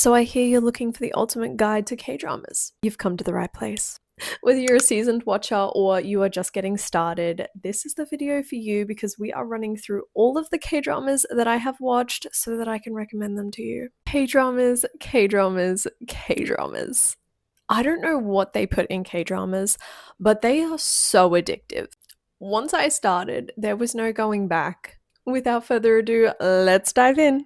So I hear you're looking for the ultimate guide to K-dramas. You've come to the right place. Whether you're a seasoned watcher or you are just getting started, this is the video for you because we are running through all of the K-dramas that I have watched so that I can recommend them to you. K-dramas, K-dramas, K-dramas. I don't know what they put in K-dramas, but they are so addictive. Once I started, there was no going back. Without further ado, let's dive in.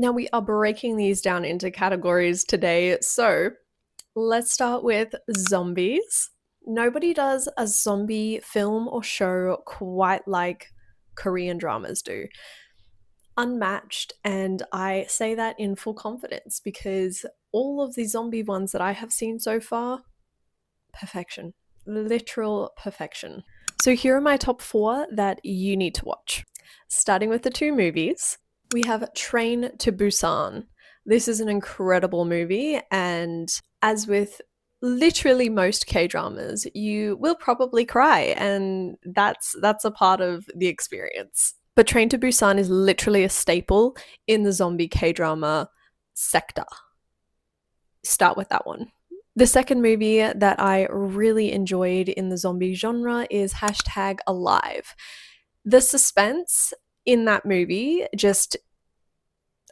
Now we are breaking these down into categories today, so let's start with zombies. Nobody does a zombie film or show quite like Korean dramas do. Unmatched, and I say that in full confidence because all of the zombie ones that I have seen so far, perfection. Literal perfection. So here are my top 4 that you need to watch. Starting with the 2 movies. We have Train to Busan. This is an incredible movie, and as with literally most K-dramas, you will probably cry, and that's a part of the experience. But Train to Busan is literally a staple in the zombie K-drama sector. Start with that one. The second movie that I really enjoyed in the zombie genre is #Alive. The suspense in that movie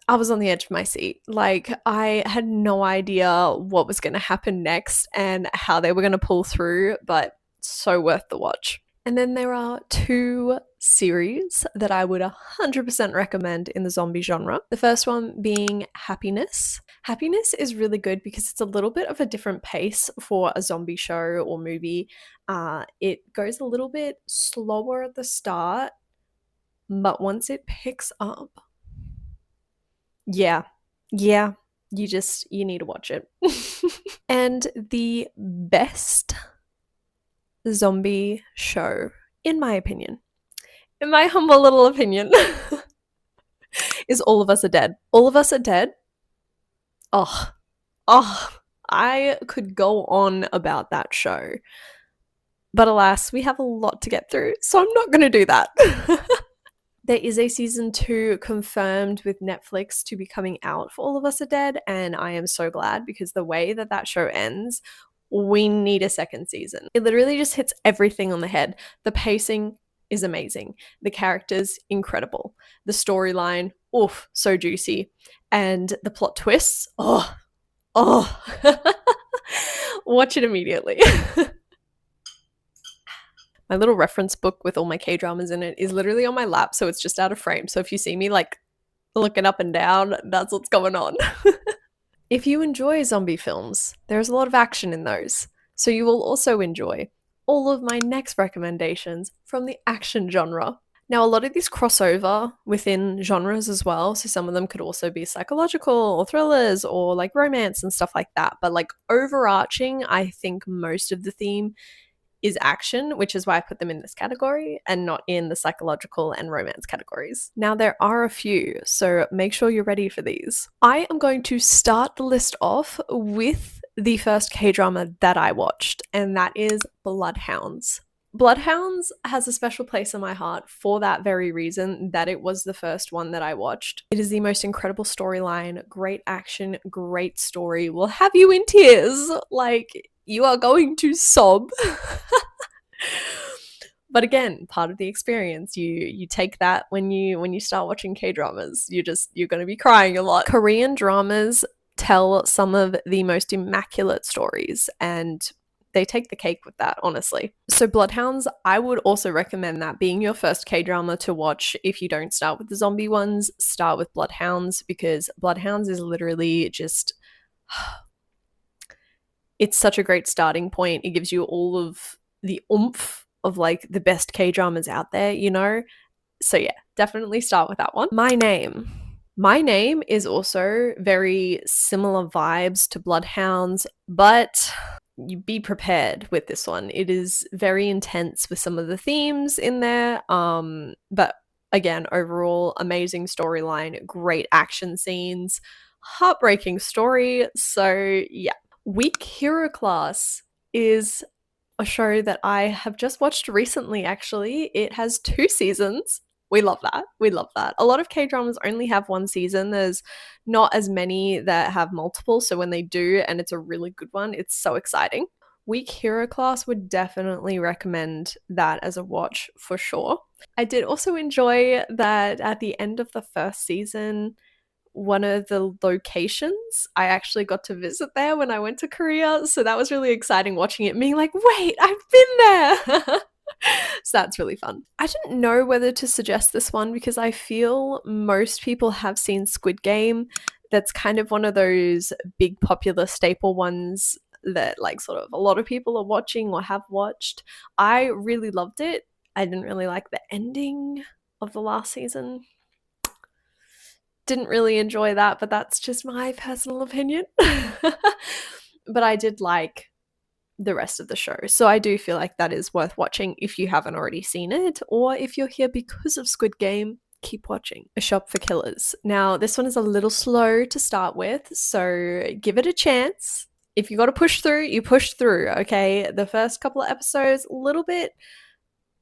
I was on the edge of my seat. Like, I had no idea what was going to happen next and how they were going to pull through, but so worth the watch. And then there are 2 series that I would 100% recommend in the zombie genre. The first one being Happiness. Happiness is really good because it's a little bit of a different pace for a zombie show or movie. It goes a little bit slower at the start, but once it picks up, yeah, you need to watch it. And the best zombie show, in my opinion, in my humble little opinion, is All of Us Are Dead. All of Us Are Dead. Oh, I could go on about that show. But alas, we have a lot to get through, so I'm not going to do that. There is a season 2 confirmed with Netflix to be coming out for All of Us Are Dead, and I am so glad because the way that show ends, we need a second season. It literally just hits everything on the head. The pacing is amazing. The characters, incredible. The storyline, oof, so juicy. And the plot twists, oh. Watch it immediately. My little reference book with all my K-dramas in it is literally on my lap, so it's just out of frame. So if you see me like looking up and down, that's what's going on. If you enjoy zombie films, there's a lot of action in those. So you will also enjoy all of my next recommendations from the action genre. Now, a lot of these cross over within genres as well. So some of them could also be psychological or thrillers or like romance and stuff like that. But like overarching, I think most of the theme is action, which is why I put them in this category and not in the psychological and romance categories. Now, there are a few, so make sure you're ready for these. I am going to start the list off with the first K-drama that I watched, and that is Bloodhounds. Bloodhounds has a special place in my heart for that very reason that it was the first one that I watched. It is the most incredible storyline, great action, great story, will have you in tears. Like, you are going to sob. But again, part of the experience. You take that when you start watching K-dramas. You're going to be crying a lot. Korean dramas tell some of the most immaculate stories, and they take the cake with that, honestly. So Bloodhounds, I would also recommend that being your first K-drama to watch. If you don't start with the zombie ones, start with Bloodhounds, because Bloodhounds is literally just it's such a great starting point. It gives you all of the oomph of like the best K-dramas out there, you know? So yeah, definitely start with that one. My Name is also very similar vibes to Bloodhounds, but you be prepared with this one. It is very intense with some of the themes in there. But again, overall, amazing storyline, great action scenes, heartbreaking story. So yeah. Weak Hero Class is a show that I have just watched recently, actually. It has 2 seasons. We love that. We love that. A lot of K-dramas only have one season. There's not as many that have multiple. So when they do, and it's a really good one, it's so exciting. Weak Hero Class would definitely recommend that as a watch for sure. I did also enjoy that at the end of the first season, one of the locations, I actually got to visit there when I went to Korea. So that was really exciting watching it, being like, wait, I've been there. So that's really fun. I didn't know whether to suggest this one because I feel most people have seen Squid Game. That's kind of one of those big popular staple ones that like sort of a lot of people are watching or have watched. I really loved it. I didn't really like the ending of the last season. Didn't really enjoy that, but that's just my personal opinion. But I did like the rest of the show. So I do feel like that is worth watching if you haven't already seen it, or if you're here because of Squid Game, keep watching. A Shop for Killers. Now, this one is a little slow to start with, so give it a chance. If you got to push through, you push through, okay? The first couple of episodes, a little bit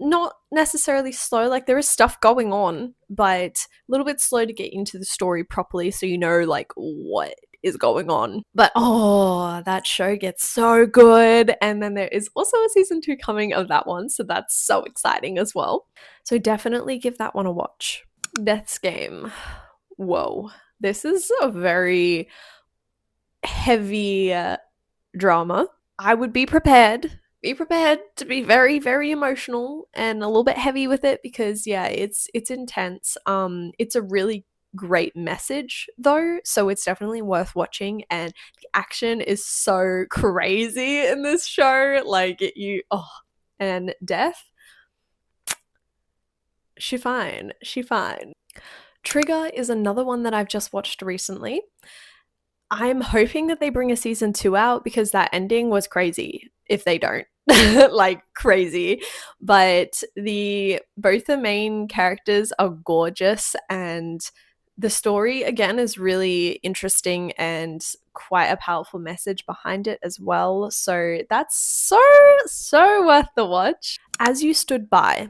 not necessarily slow, like there is stuff going on, but a little bit slow to get into the story properly so you know like what is going on. But oh, that show gets so good. And then there is also a season 2 coming of that one, so that's so exciting as well. So definitely give that one a watch. Death's Game. Whoa. This is a very heavy drama. I would be prepared to be very, very emotional and a little bit heavy with it because yeah, it's intense. It's a really great message though, so it's definitely worth watching, and the action is so crazy in this show. Like and Death, she fine. Trigger is another one that I've just watched recently. I'm hoping that they bring a season 2 out because that ending was crazy if they don't. Like crazy. But both the main characters are gorgeous, and the story again is really interesting and quite a powerful message behind it as well. So that's so worth the watch. As You Stood By.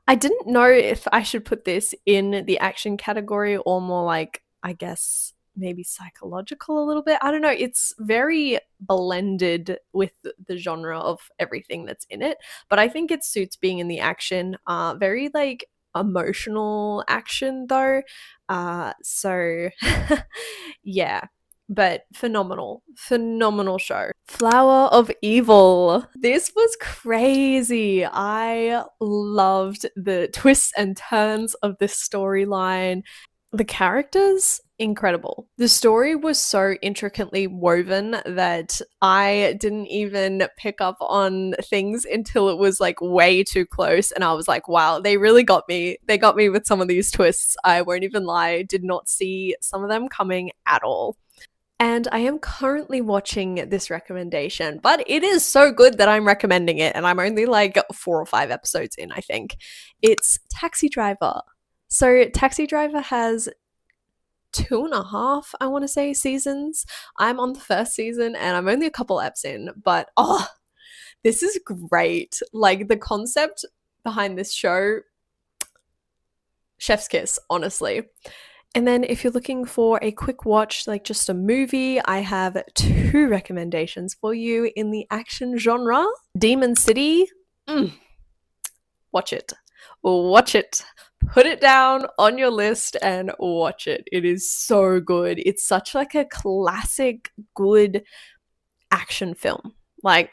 I didn't know if I should put this in the action category or more like, I guess, maybe psychological a little bit. I don't know. It's very blended with the genre of everything that's in it, but I think it suits being in the action. Very like emotional action though. So yeah. But phenomenal show. Flower of Evil. This was crazy. I loved the twists and turns of this storyline. The characters, incredible. The story was so intricately woven that I didn't even pick up on things until it was like way too close. And I was like, wow, they really got me. They got me with some of these twists. I won't even lie, did not see some of them coming at all. And I am currently watching this recommendation, but it is so good that I'm recommending it, and I'm only like 4 or 5 episodes in, I think. It's Taxi Driver. So Taxi Driver has 2.5, I want to say, seasons. I'm on the first season and I'm only a couple eps in, but oh, this is great. Like the concept behind this show, chef's kiss, honestly. And then if you're looking for a quick watch, like just a movie, I have 2 recommendations for you in the action genre. Demon City. Watch it. Put it down on your list and watch it. It is so good. It's such like a classic good action film. Like,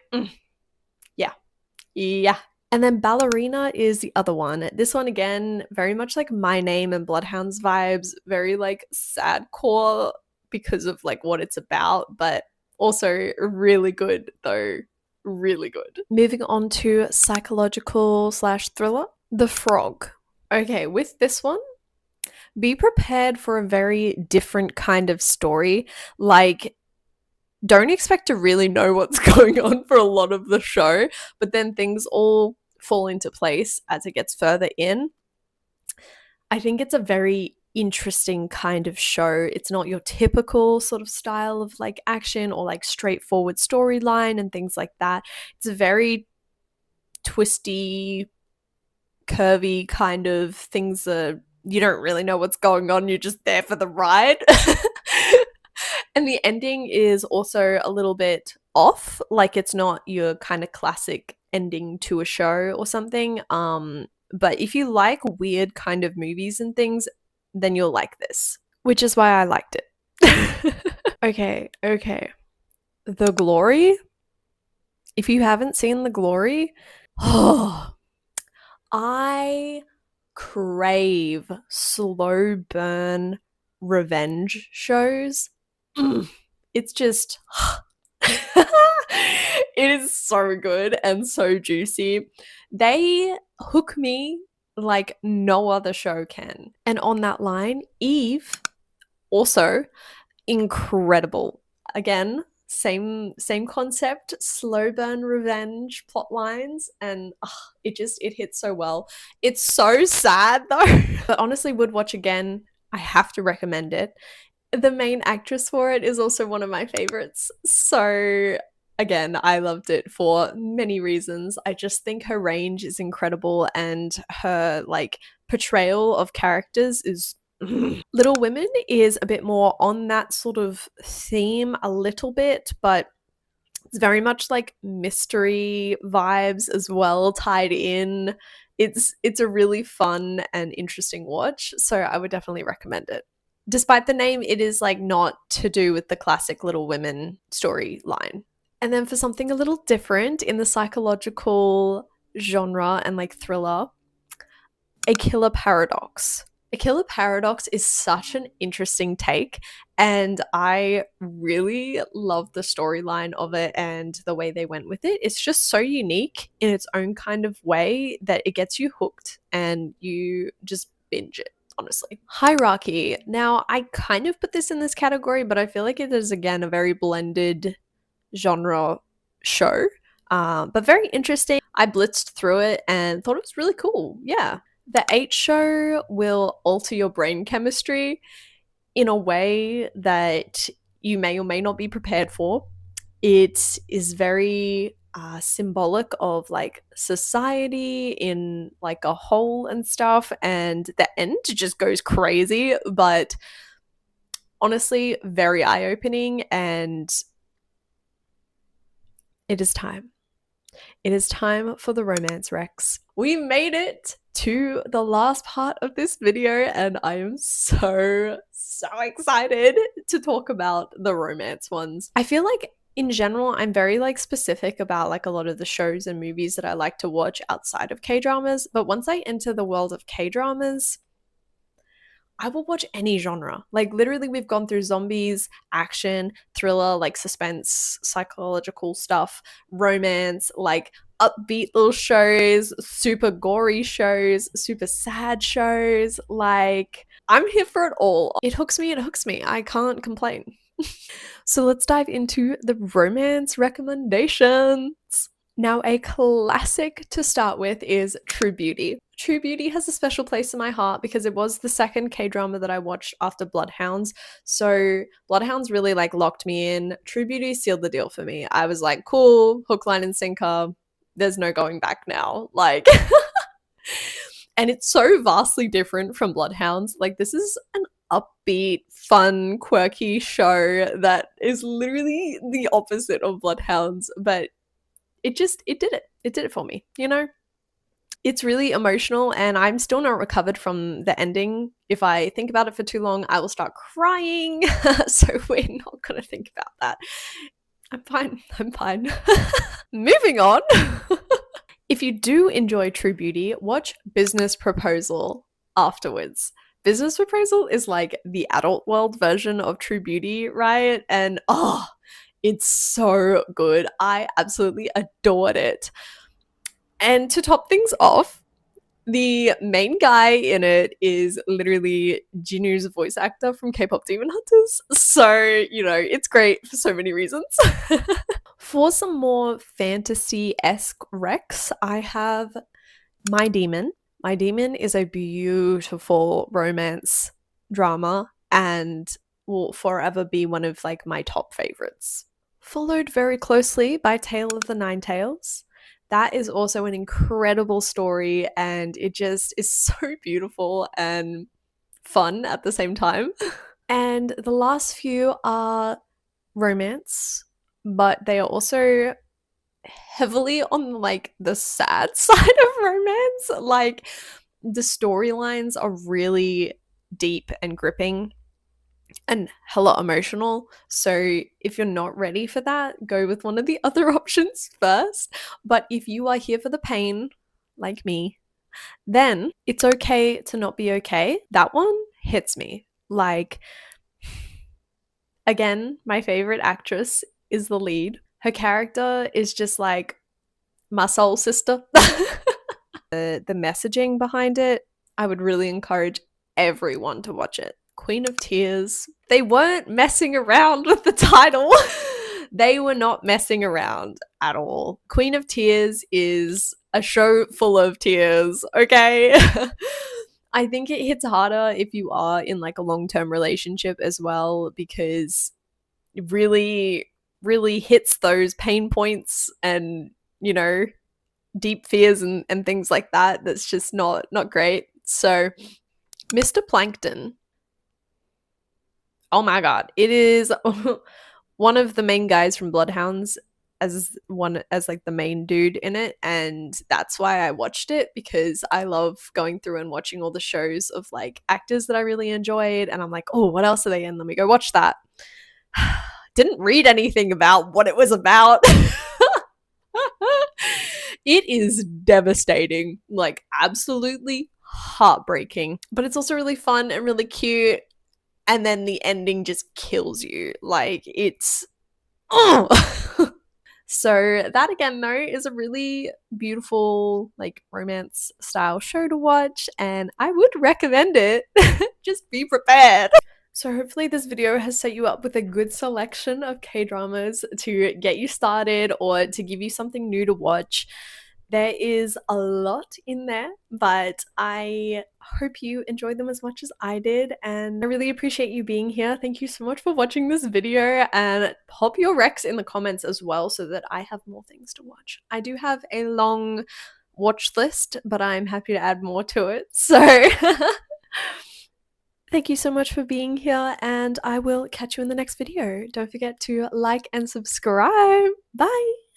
yeah. And then Ballerina is the other one. This one, again, very much like My Name and Bloodhounds vibes. Very like sad core because of like what it's about, but also really good though. Really good. Moving on to psychological / thriller. The Frog. Okay, with this one, be prepared for a very different kind of story. Like, don't expect to really know what's going on for a lot of the show, but then things all fall into place as it gets further in. I think it's a very interesting kind of show. It's not your typical sort of style of like action or like straightforward storyline and things like that. It's a very twisty curvy kind of things that you don't really know what's going on, you're just there for the ride. And the ending is also a little bit off, like it's not your kind of classic ending to a show or something. But if you like weird kind of movies and things, then you'll like this, which is why I liked it. Okay. The Glory. If you haven't seen The Glory, oh, I crave slow burn revenge shows. It's just it is so good and so juicy. They hook me like no other show can. And on that line, Eve, also incredible. Again, same concept, slow burn revenge plot lines, and it hits so well. It's so sad though, but honestly would watch again. I have to recommend it. The main actress for it is also one of my favorites, so again, I loved it for many reasons. I just think her range is incredible, and her like portrayal of characters is Little Women is a bit more on that sort of theme a little bit, but it's very much like mystery vibes as well tied in. It's a really fun and interesting watch, so I would definitely recommend it. Despite the name, it is like not to do with the classic Little Women storyline. And then for something a little different in the psychological genre and like thriller, A Killer Paradox. A Killer Paradox is such an interesting take, and I really love the storyline of it and the way they went with it. It's just so unique in its own kind of way that it gets you hooked and you just binge it, honestly. Hierarchy. Now, I kind of put this in this category, but I feel like it is, again, a very blended genre show, but very interesting. I blitzed through it and thought it was really cool. Yeah. The H show will alter your brain chemistry in a way that you may or may not be prepared for. It is very symbolic of like society in like a whole and stuff, and the end just goes crazy, but honestly, very eye-opening, and it is time. It is time for the romance recs. We made it to the last part of this video, and I am so excited to talk about the romance ones. I feel like in general, I'm very like specific about like a lot of the shows and movies that I like to watch outside of K-dramas, but once I enter the world of K-dramas, I will watch any genre. Like literally we've gone through zombies, action, thriller, like suspense, psychological stuff, romance, like upbeat little shows, super gory shows, super sad shows. Like I'm here for it all. It hooks me. I can't complain. So let's dive into the romance recommendations. Now, a classic to start with is True Beauty. True Beauty has a special place in my heart because it was the second K-drama that I watched after Bloodhounds. So Bloodhounds really like locked me in. True Beauty sealed the deal for me. I was like, cool, hook, line, and sinker. There's no going back now. Like, and it's so vastly different from Bloodhounds. Like, this is an upbeat, fun, quirky show that is literally the opposite of Bloodhounds, but it did it for me, you know? It's really emotional, and I'm still not recovered from the ending. If I think about it for too long, I will start crying. So we're not gonna think about that. I'm fine. Moving on. If you do enjoy True Beauty, watch Business Proposal afterwards. Business Proposal is like the adult world version of True Beauty, right? And it's so good. I absolutely adored it. And to top things off, the main guy in it is literally Jinu's voice actor from K-pop Demon Hunters. So, you know, it's great for so many reasons. For some more fantasy-esque recs, I have My Demon. My Demon is a beautiful romance drama and will forever be one of like my top favorites. Followed very closely by Tale of the Nine Tails. That is also an incredible story, and it just is so beautiful and fun at the same time. And the last few are romance, but they are also heavily on like the sad side of romance. Like the storylines are really deep and gripping and hella emotional. So if you're not ready for that, go with one of the other options first. But if you are here for the pain, like me, then it's okay to not be okay. That one hits me. Like, again, my favorite actress is the lead. Her character is just like my soul sister. The messaging behind it, I would really encourage everyone to watch it. Queen of Tears. They weren't messing around with the title. They were not messing around at all. Queen of Tears is a show full of tears, okay? I think it hits harder if you are in like a long-term relationship as well, because it really, really hits those pain points and, you know, deep fears and things like that. That's just not great. So Mr. Plankton, oh my god, it is one of the main guys from Bloodhounds as like the main dude in it, and that's why I watched it, because I love going through and watching all the shows of like actors that I really enjoyed, and I'm like, oh, what else are they in? Let me go watch that. Didn't read anything about what it was about. It is devastating, like absolutely heartbreaking, but it's also really fun and really cute, and then the ending just kills you. Like, it's oh. So that again though is a really beautiful like romance style show to watch, and I would recommend it. Just be prepared. So hopefully this video has set you up with a good selection of K-dramas to get you started or to give you something new to watch. There is a lot in there, but I hope you enjoyed them as much as I did, and I really appreciate you being here. Thank you so much for watching this video, and pop your recs in the comments as well so that I have more things to watch. I do have a long watch list, but I'm happy to add more to it. So thank you so much for being here, and I will catch you in the next video. Don't forget to like and subscribe. Bye!